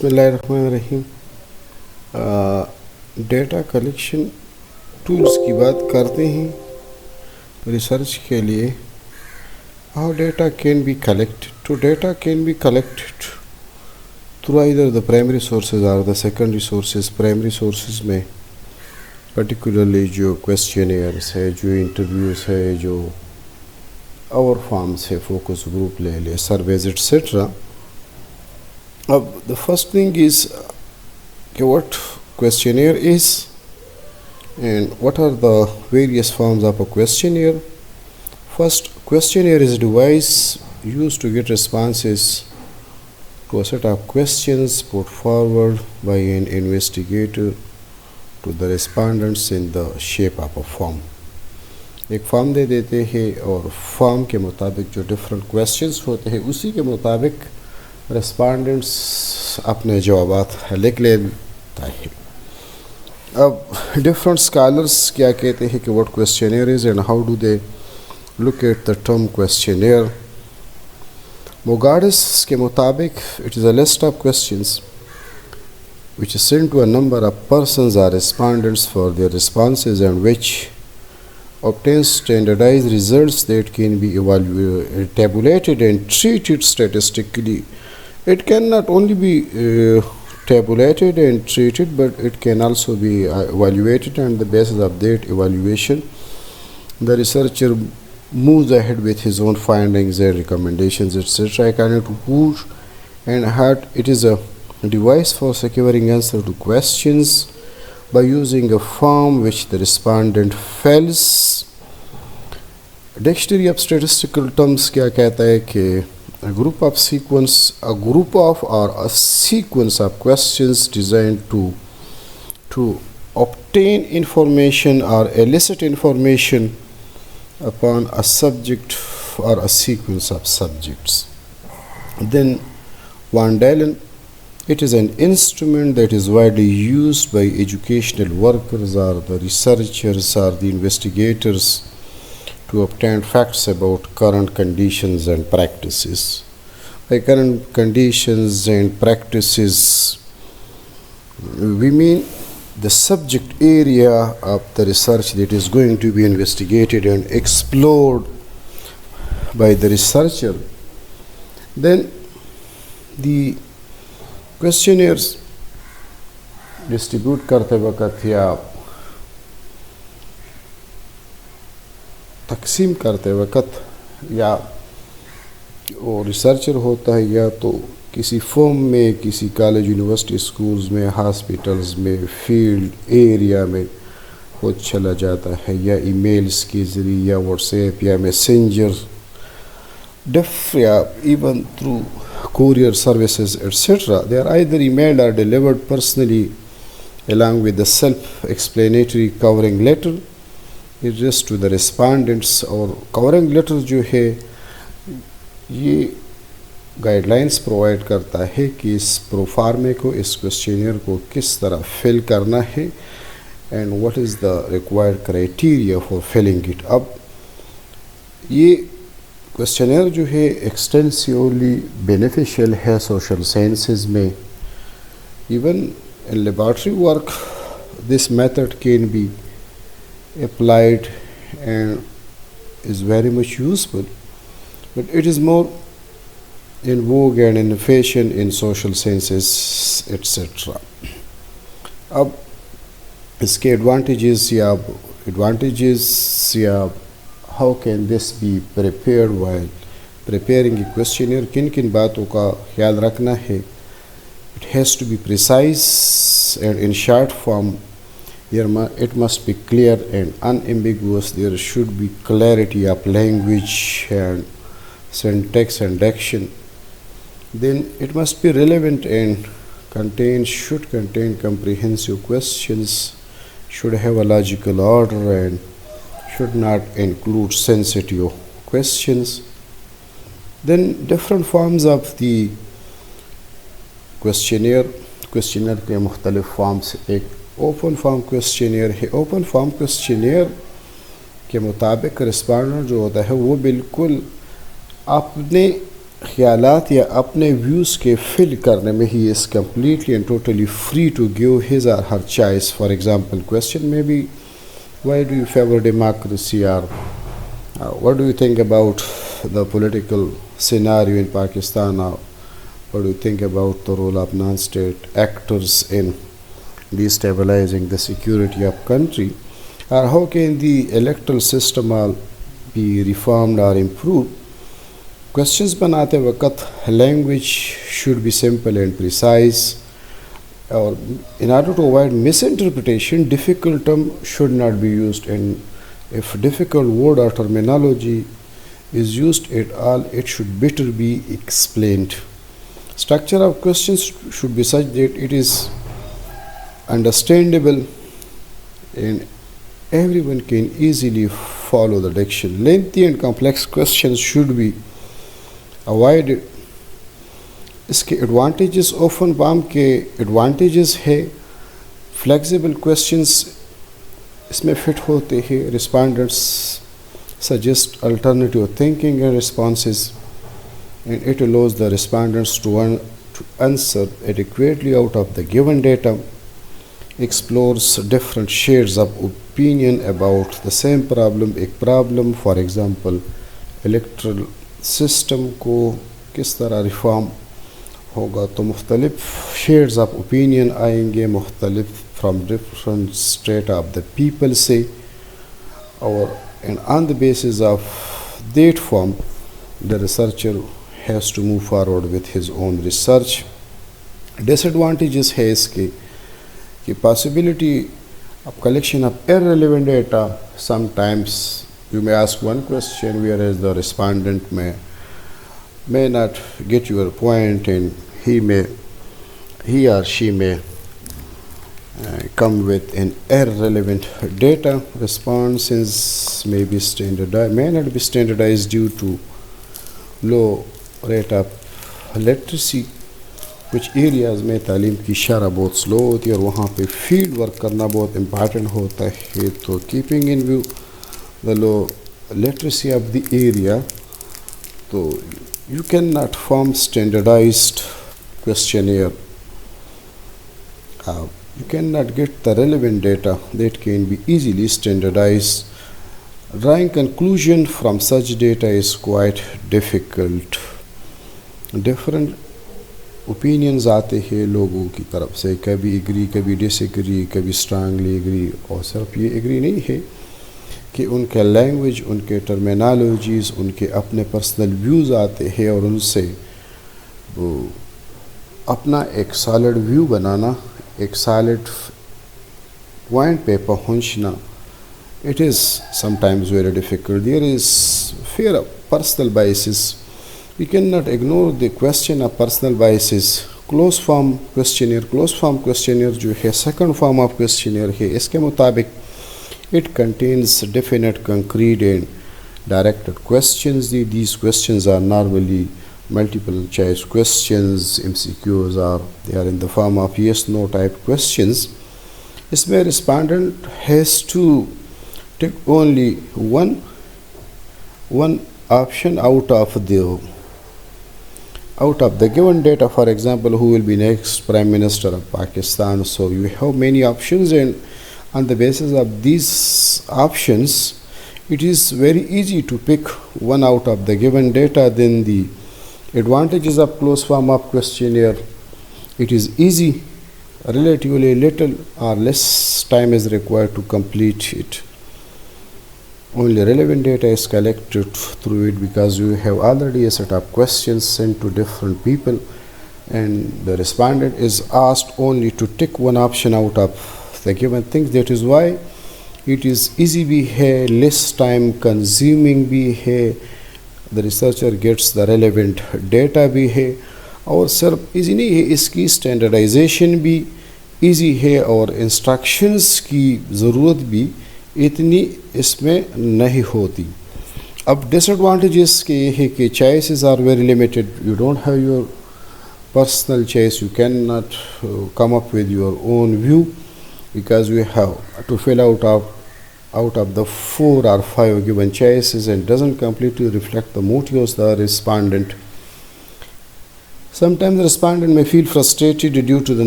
बिस्मिल्लाहिर्रहमानिर्रहीम। Data collection tools की बात करते हैं रिसर्च के लिए। How data can be collected. Data can be collected through either the primary sources और the secondary sources. Primary sources में पर्टिकुलरली जो क्वेश्चनियर्स है, जो इंटरव्यूज़ है, जो और फॉर्म्स है, फोकस ग्रुप ले ले, सर्वेज एट्सेट्रा। अब the first thing is what questionnaire is and what are the various forms of a questionnaire. First, questionnaire is a device used to get responses to a set of questions put forward by an investigator to the respondents in the shape of a form. एक form दे देते हैं और form के मुताबिक जो different questions होते हैं उसी के मुताबिक रेस्पोंडेंट्स अपने जवाबात लिख लेता है। अब डिफरेंट स्कॉलर्स क्या कहते हैं कि what questionnaire is and how do they look at the term questionnaire. मोगाडिस के मुताबिक it is a list of questions which is sent to a number of persons or respondents for their responses and which obtains standardized results that can be tabulated and treated statistically. It can not only be tabulated and treated, but it can also be evaluated, and on the basis of that evaluation, the researcher moves ahead with his own findings and recommendations, etc. According to who and how it is a device for securing answer to questions by using a form which the respondent fills. Dictionary of statistical terms क्या कहता है कि a group of or a sequence of questions designed to obtain information or elicit information upon a subject or a sequence of subjects. Then Van Dalen, it is an instrument that is widely used by educational workers or the researchers or the investigators to obtain facts about current conditions and practices. By current conditions and practices, we mean the subject area of the research that is going to be investigated and explored by the researcher. Then the questionnaires distribute करते वक्त या तकसीम करते वक्त या वो researcher होता है या तो किसी फॉर्म में, किसी कॉलेज, यूनिवर्सिटी, स्कूल्स में, हॉस्पिटल्स में, फील्ड एरिया में वो चला जाता है या ईमेल्स के ज़रिए या व्हाट्सएप या मैसेंजर या even through courier services, etc. They are either emailed or delivered personally along with the self-explanatory covering letter addressed to the respondents. और covering letter जो है ये गाइडलाइंस प्रोवाइड करता है कि इस प्रोफार्मे को, इस क्वेश्चनियर को किस तरह फिल करना है and what is the required criteria for filling it. अब ये क्वेश्चनियर जो है एक्सटेंसिवली बेनिफिशियल है सोशल साइंसेज में। Even in laboratory work this method can be applied and is very much useful, but it is more in vogue and in fashion in social sciences, etc. अब इसके advantages या how can this be prepared while preparing a questionnaire, किन किन बातों का ख्याल रखना है। It has to be precise and in short form. It must be clear and unambiguous. There should be clarity of language and syntax and diction. Then it must be relevant and should contain comprehensive questions, should have a logical order and should not include sensitive questions. Then different forms of the questionnaire के मुख्तलिफ forms. एक open form questionnaire है। Open form questionnaire के मुताबिक respondent जो होता है वो बिल्कुल अपने ख्यालात या अपने व्यूज़ के फिल करने में ही is completely and totally free to give his और her choice. For example question में भी why do you favor democracy, or what do you think about the political scenario in Pakistan, or what do you think about the role of non-state actors in destabilizing the security of country, or how can the electoral system be reformed or improved. Questions बनाते वक्त language should be simple and precise, or in order to avoid misinterpretation, difficult term should not be used, and if difficult word or terminology is used at all, it should better be explained. Structure of questions should be such that it is understandable and everyone can easily follow the diction. Lengthy and complex questions should be avoided. इसके advantages open बाम के advantages है. Flexible questions इसमें fit होते हैं. Respondents suggest alternative thinking and responses, and it allows the respondents to answer adequately out of the given data. Explores different shades of opinion about the same problem. एक problem for example electoral system को किस तरह reform होगा, तो मुख्तलिफ shades of opinion आएंगे मुख्तलिफ from different state of the people से, और and on the basis of that form the researcher has to move forward with his own research. Disadvantages है इसके कि possibility of collection of irrelevant data. Sometimes you may ask one question whereas the respondent may not get your point, and he or she may come with an irrelevant data. Responses may not be standardized due to low rate of literacy. कुछ areas में तालीम की शरह बहुत slow होती है और वहाँ पे फील्ड वर्क करना बहुत इम्पॉर्टेंट होता है. तो keeping in view the low literacy of the area, तो you cannot form standardized questionnaire. You cannot get the relevant data that can be easily standardized. Drawing conclusion from such data is quite difficult. Different opinions आते हैं लोगों की तरफ से, कभी agree कभी disagree, कभी स्ट्रांगली एग्री, और सिर्फ ये एग्री नहीं है कि उनके लैंग्वेज, उनके टर्मिनोलॉजीज़, उनके अपने पर्सनल व्यूज़ आते हैं, और उनसे वो अपना एक सॉलिड व्यू बनाना, एक सॉलिड पॉइंट पे पहुंचना, it is sometimes very difficult. There is fear of personal biases. We cannot ignore the question of personal biases. Closed form questionnaire जो है सेकंड फॉर्म ऑफ क्वेश्चनियर है, इसके मुताबिक it contains definite, concrete and directed questions. These questions are normally multiple choice questions. MCQs they are in the form of yes no type questions. इसमें respondent has to take only one option out of the given data. For example, who will be next Prime Minister of Pakistan? So you have many options, and on the basis of these options, it is very easy to pick one out of the given data. Then the advantages of closed form of questionnaire, it is easy, relatively little or less time is required to complete it. Only relevant data is collected through it because you have already a set of questions sent to different people, and the respondent is asked only to tick one option out of the given things. That is why it is easy भी है, less time consuming भी है, the researcher gets the relevant data भी है, और सिर्फ easy नहीं है, इसकी standardization भी easy है, और instructions की ज़रूरत भी इतनी इसमें नहीं होती. अब disadvantages के है कि choices are very limited. You don't have your personal choice. You cannot come up with your own view, because we have to fill out of the 4 or 5 given choices, and doesn't completely reflect the motives of the respondent. Sometimes the respondent may feel frustrated due to the